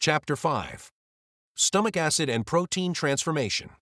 Chapter 5. Stomach acid and protein transformation.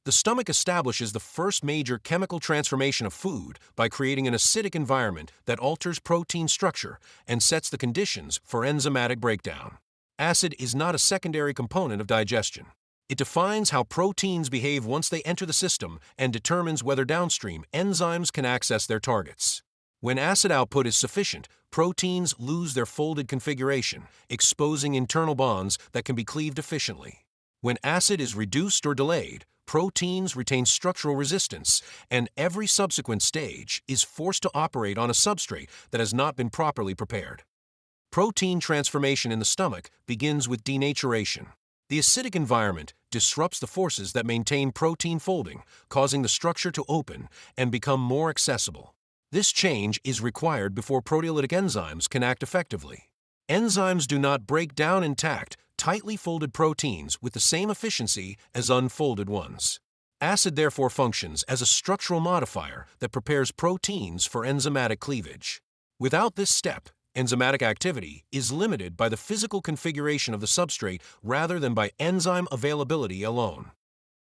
The stomach establishes the first major chemical transformation of food by creating an acidic environment that alters protein structure and sets the conditions for enzymatic breakdown. Acid is not a secondary component of digestion. It defines how proteins behave once they enter the system and determines whether downstream enzymes can access their targets. When acid output is sufficient, proteins lose their folded configuration, exposing internal bonds that can be cleaved efficiently. When acid is reduced or delayed, proteins retain structural resistance, and every subsequent stage is forced to operate on a substrate that has not been properly prepared. Protein transformation in the stomach begins with denaturation. The acidic environment disrupts the forces that maintain protein folding, causing the structure to open and become more accessible. This change is required before proteolytic enzymes can act effectively. Enzymes do not break down intact, tightly folded proteins with the same efficiency as unfolded ones. Acid therefore functions as a structural modifier that prepares proteins for enzymatic cleavage. Without this step, enzymatic activity is limited by the physical configuration of the substrate rather than by enzyme availability alone.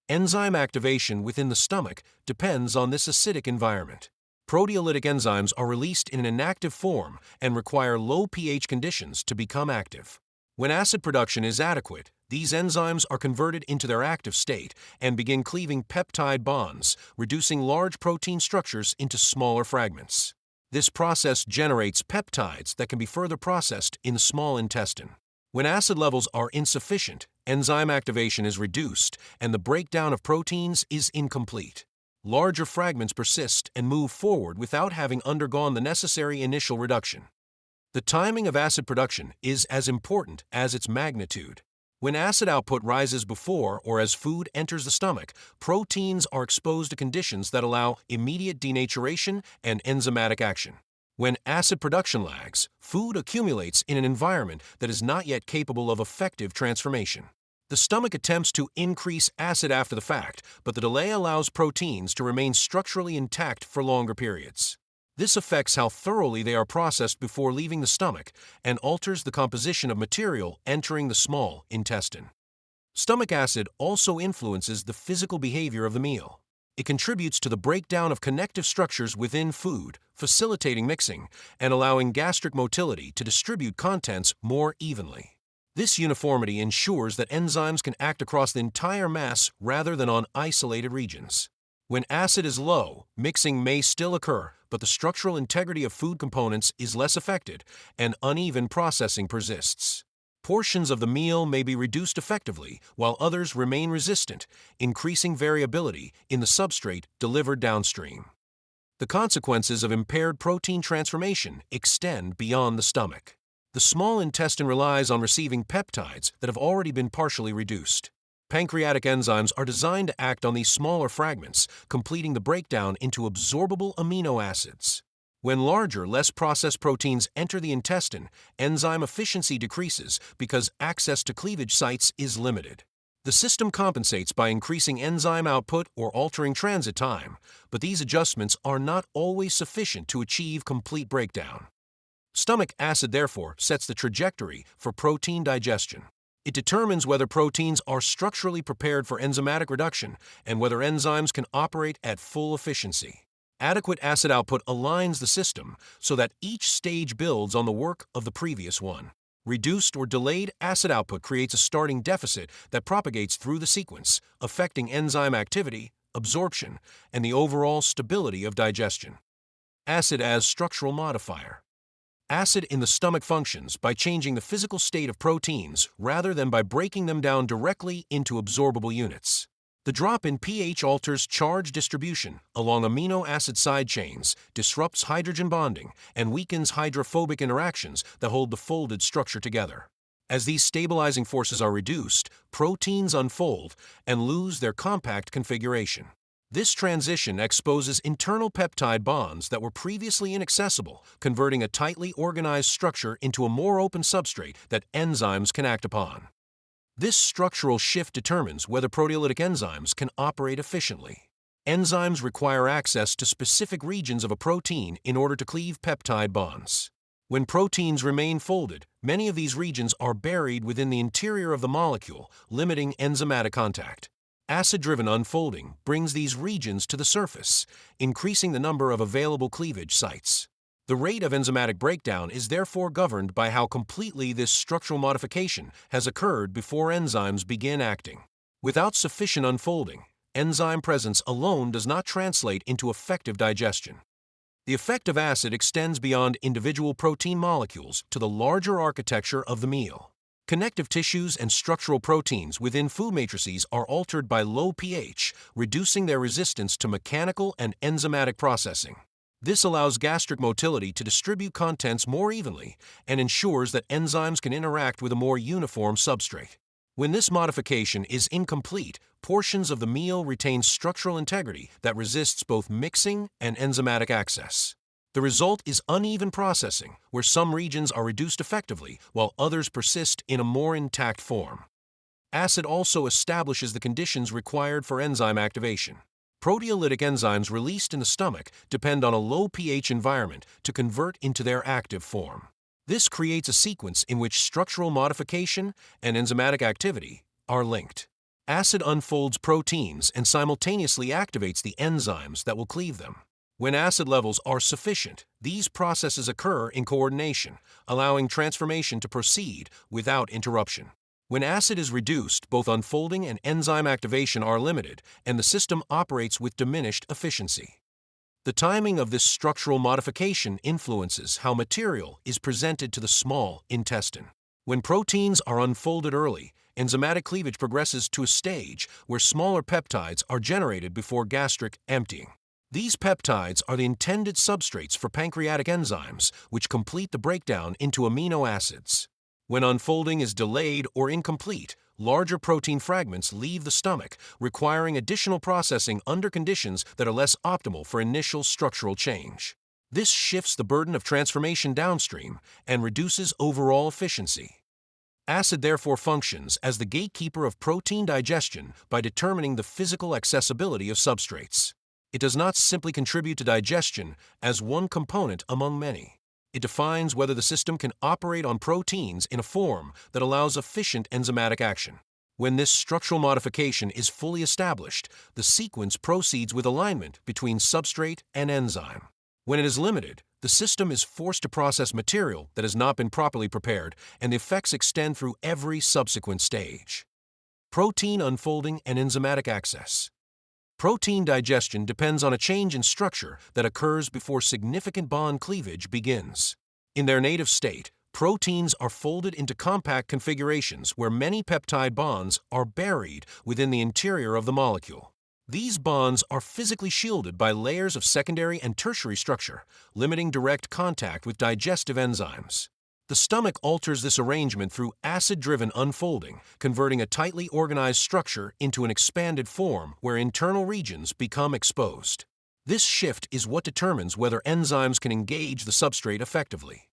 Enzyme activation within the stomach depends on this acidic environment. Proteolytic enzymes are released in an inactive form and require low pH conditions to become active. When acid production is adequate, these enzymes are converted into their active state and begin cleaving peptide bonds, reducing large protein structures into smaller fragments. This process generates peptides that can be further processed in the small intestine. When acid levels are insufficient, enzyme activation is reduced and the breakdown of proteins is incomplete. Larger fragments persist and move forward without having undergone the necessary initial reduction. The timing of acid production is as important as its magnitude. When acid output rises before or as food enters the stomach, proteins are exposed to conditions that allow immediate denaturation and enzymatic action. When acid production lags, food accumulates in an environment that is not yet capable of effective transformation. The stomach attempts to increase acid after the fact, but the delay allows proteins to remain structurally intact for longer periods. This affects how thoroughly they are processed before leaving the stomach and alters the composition of material entering the small intestine. Stomach acid also influences the physical behavior of the meal. It contributes to the breakdown of connective structures within food, facilitating mixing and allowing gastric motility to distribute contents more evenly. This uniformity ensures that enzymes can act across the entire mass rather than on isolated regions. When acid is low, mixing may still occur, but the structural integrity of food components is less affected and uneven processing persists. Portions of the meal may be reduced effectively while others remain resistant, increasing variability in the substrate delivered downstream. The consequences of impaired protein transformation extend beyond the stomach. The small intestine relies on receiving peptides that have already been partially reduced. Pancreatic enzymes are designed to act on these smaller fragments, completing the breakdown into absorbable amino acids. When larger, less processed proteins enter the intestine, enzyme efficiency decreases because access to cleavage sites is limited. The system compensates by increasing enzyme output or altering transit time, but these adjustments are not always sufficient to achieve complete breakdown. Stomach acid, therefore, sets the trajectory for protein digestion. It determines whether proteins are structurally prepared for enzymatic reduction and whether enzymes can operate at full efficiency. Adequate acid output aligns the system so that each stage builds on the work of the previous one. Reduced or delayed acid output creates a starting deficit that propagates through the sequence, affecting enzyme activity, absorption, and the overall stability of digestion. Acid as structural modifier. Acid in the stomach functions by changing the physical state of proteins rather than by breaking them down directly into absorbable units. The drop in pH alters charge distribution along amino acid side chains, disrupts hydrogen bonding, and weakens hydrophobic interactions that hold the folded structure together. As these stabilizing forces are reduced, proteins unfold and lose their compact configuration. This transition exposes internal peptide bonds that were previously inaccessible, converting a tightly organized structure into a more open substrate that enzymes can act upon. This structural shift determines whether proteolytic enzymes can operate efficiently. Enzymes require access to specific regions of a protein in order to cleave peptide bonds. When proteins remain folded, Many of these regions are buried within the interior of the molecule, limiting enzymatic contact. Acid-driven unfolding brings these regions to the surface, increasing the number of available cleavage sites. The rate of enzymatic breakdown is therefore governed by how completely this structural modification has occurred before enzymes begin acting. Without sufficient unfolding, enzyme presence alone does not translate into effective digestion. The effect of acid extends beyond individual protein molecules to the larger architecture of the meal. Connective tissues and structural proteins within food matrices are altered by low pH, reducing their resistance to mechanical and enzymatic processing. This allows gastric motility to distribute contents more evenly and ensures that enzymes can interact with a more uniform substrate. When this modification is incomplete, portions of the meal retain structural integrity that resists both mixing and enzymatic access. The result is uneven processing, where some regions are reduced effectively while others persist in a more intact form. Acid also establishes the conditions required for enzyme activation. Proteolytic enzymes released in the stomach depend on a low pH environment to convert into their active form. This creates a sequence in which structural modification and enzymatic activity are linked. Acid unfolds proteins and simultaneously activates the enzymes that will cleave them. When acid levels are sufficient, these processes occur in coordination, allowing transformation to proceed without interruption. When acid is reduced, both unfolding and enzyme activation are limited, and the system operates with diminished efficiency. The timing of this structural modification influences how material is presented to the small intestine. When proteins are unfolded early, enzymatic cleavage progresses to a stage where smaller peptides are generated before gastric emptying. These peptides are the intended substrates for pancreatic enzymes, which complete the breakdown into amino acids. When unfolding is delayed or incomplete, larger protein fragments leave the stomach, requiring additional processing under conditions that are less optimal for initial structural change. This shifts the burden of transformation downstream and reduces overall efficiency. Acid therefore functions as the gatekeeper of protein digestion by determining the physical accessibility of substrates. It does not simply contribute to digestion as one component among many. It defines whether the system can operate on proteins in a form that allows efficient enzymatic action. When this structural modification is fully established, the sequence proceeds with alignment between substrate and enzyme. When it is limited, the system is forced to process material that has not been properly prepared, and the effects extend through every subsequent stage. Protein unfolding and enzymatic access. Protein digestion depends on a change in structure that occurs before significant bond cleavage begins. In their native state, proteins are folded into compact configurations where many peptide bonds are buried within the interior of the molecule. These bonds are physically shielded by layers of secondary and tertiary structure, limiting direct contact with digestive enzymes. The stomach alters this arrangement through acid-driven unfolding, converting a tightly organized structure into an expanded form where internal regions become exposed. This shift is what determines whether enzymes can engage the substrate effectively.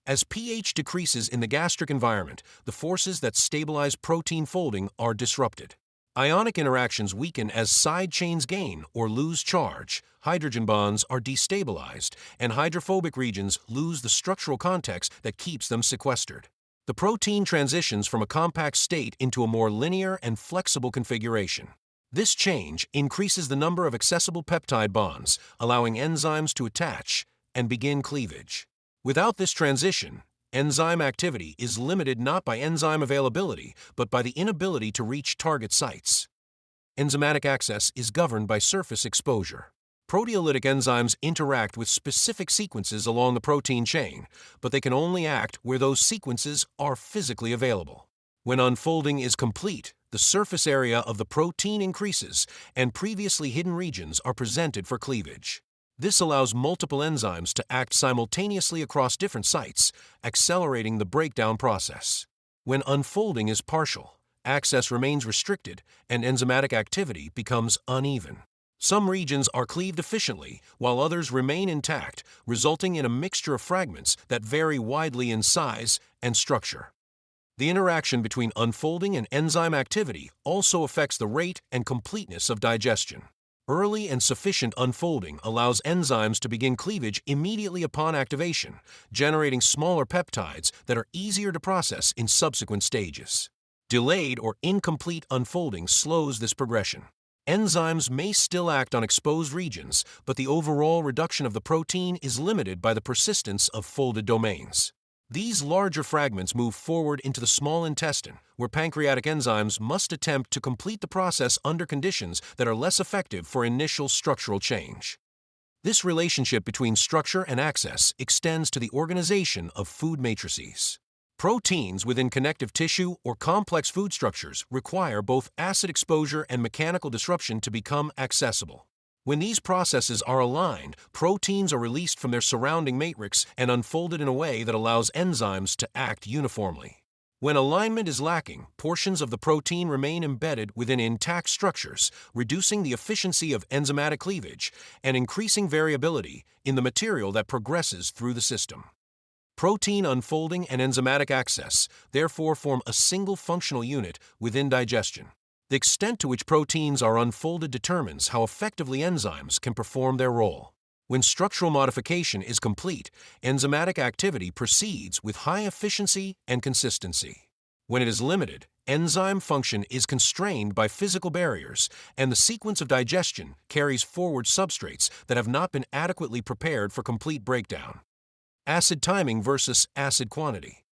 As pH decreases in the gastric environment, the forces that stabilize protein folding are disrupted. Ionic interactions weaken as side chains gain or lose charge, hydrogen bonds are destabilized, and hydrophobic regions lose the structural context that keeps them sequestered. The protein transitions from a compact state into a more linear and flexible configuration. This change increases the number of accessible peptide bonds, allowing enzymes to attach and begin cleavage. Without this transition, enzyme activity is limited not by enzyme availability, but by the inability to reach target sites. Enzymatic access is governed by surface exposure. Proteolytic enzymes interact with specific sequences along the protein chain, but they can only act where those sequences are physically available. When unfolding is complete, the surface area of the protein increases, and previously hidden regions are presented for cleavage. This allows multiple enzymes to act simultaneously across different sites, accelerating the breakdown process. When unfolding is partial, access remains restricted and enzymatic activity becomes uneven. Some regions are cleaved efficiently, while others remain intact, resulting in a mixture of fragments that vary widely in size and structure. The interaction between unfolding and enzyme activity also affects the rate and completeness of digestion. Early and sufficient unfolding allows enzymes to begin cleavage immediately upon activation, generating smaller peptides that are easier to process in subsequent stages. Delayed or incomplete unfolding slows this progression. Enzymes may still act on exposed regions, but the overall reduction of the protein is limited by the persistence of folded domains. These larger fragments move forward into the small intestine, where pancreatic enzymes must attempt to complete the process under conditions that are less effective for initial structural change. This relationship between structure and access extends to the organization of food matrices. Proteins within connective tissue or complex food structures require both acid exposure and mechanical disruption to become accessible. When these processes are aligned, proteins are released from their surrounding matrix and unfolded in a way that allows enzymes to act uniformly. When alignment is lacking, portions of the protein remain embedded within intact structures, reducing the efficiency of enzymatic cleavage and increasing variability in the material that progresses through the system. Protein unfolding and enzymatic access therefore form a single functional unit within digestion. The extent to which proteins are unfolded determines how effectively enzymes can perform their role. When structural modification is complete, enzymatic activity proceeds with high efficiency and consistency. When it is limited, enzyme function is constrained by physical barriers, and the sequence of digestion carries forward substrates that have not been adequately prepared for complete breakdown. Acid timing versus acid quantity.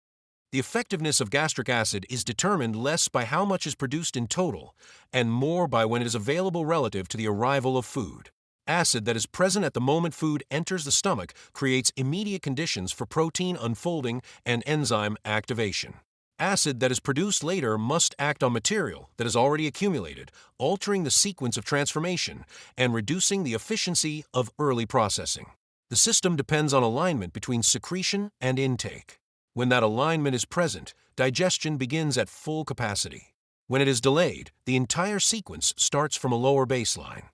The effectiveness of gastric acid is determined less by how much is produced in total and more by when it is available relative to the arrival of food. Acid that is present at the moment food enters the stomach creates immediate conditions for protein unfolding and enzyme activation. Acid that is produced later must act on material that is already accumulated, altering the sequence of transformation and reducing the efficiency of early processing. The system depends on alignment between secretion and intake. When that alignment is present, digestion begins at full capacity. When it is delayed, the entire sequence starts from a lower baseline.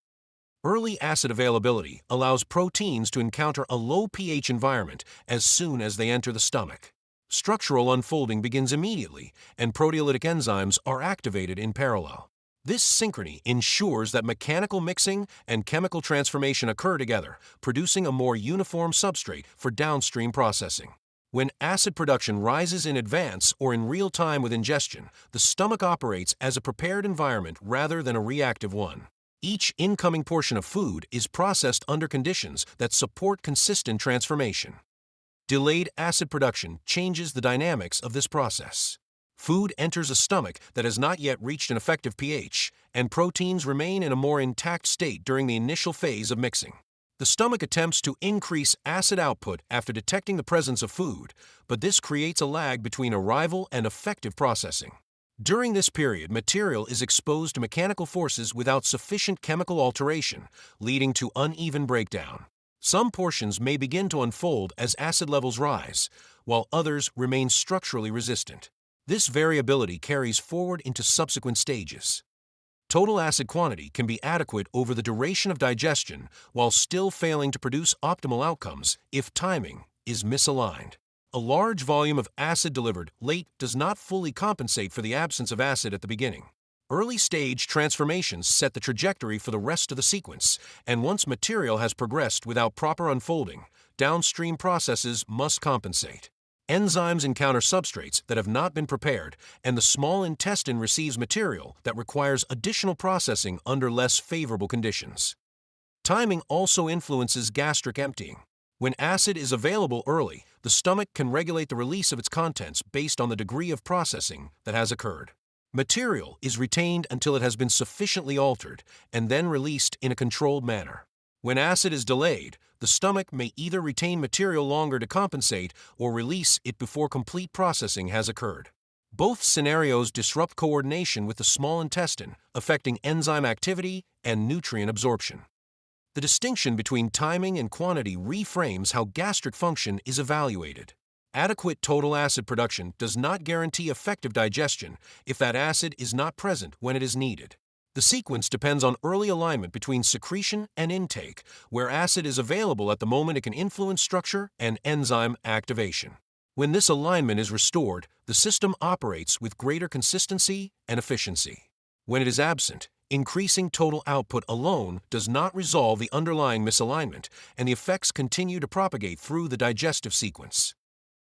Early acid availability allows proteins to encounter a low pH environment as soon as they enter the stomach. Structural unfolding begins immediately, and proteolytic enzymes are activated in parallel. This synchrony ensures that mechanical mixing and chemical transformation occur together, producing a more uniform substrate for downstream processing. When acid production rises in advance or in real time with ingestion, the stomach operates as a prepared environment rather than a reactive one. Each incoming portion of food is processed under conditions that support consistent transformation. Delayed acid production changes the dynamics of this process. Food enters a stomach that has not yet reached an effective pH, and proteins remain in a more intact state during the initial phase of mixing. The stomach attempts to increase acid output after detecting the presence of food, but this creates a lag between arrival and effective processing. During this period, material is exposed to mechanical forces without sufficient chemical alteration, leading to uneven breakdown. Some portions may begin to unfold as acid levels rise, while others remain structurally resistant. This variability carries forward into subsequent stages. Total acid quantity can be adequate over the duration of digestion while still failing to produce optimal outcomes if timing is misaligned. A large volume of acid delivered late does not fully compensate for the absence of acid at the beginning. Early-stage transformations set the trajectory for the rest of the sequence, and once material has progressed without proper unfolding, downstream processes must compensate. Enzymes encounter substrates that have not been prepared, and the small intestine receives material that requires additional processing under less favorable conditions. Timing also influences gastric emptying. When acid is available early, the stomach can regulate the release of its contents based on the degree of processing that has occurred. Material is retained until it has been sufficiently altered and then released in a controlled manner. When acid is delayed, the stomach may either retain material longer to compensate or release it before complete processing has occurred. Both scenarios disrupt coordination with the small intestine, affecting enzyme activity and nutrient absorption. The distinction between timing and quantity reframes how gastric function is evaluated. Adequate total acid production does not guarantee effective digestion if that acid is not present when it is needed. The sequence depends on early alignment between secretion and intake, where acid is available at the moment it can influence structure and enzyme activation. When this alignment is restored, the system operates with greater consistency and efficiency. When it is absent, Increasing total output alone does not resolve the underlying misalignment, and the effects continue to propagate through the digestive sequence.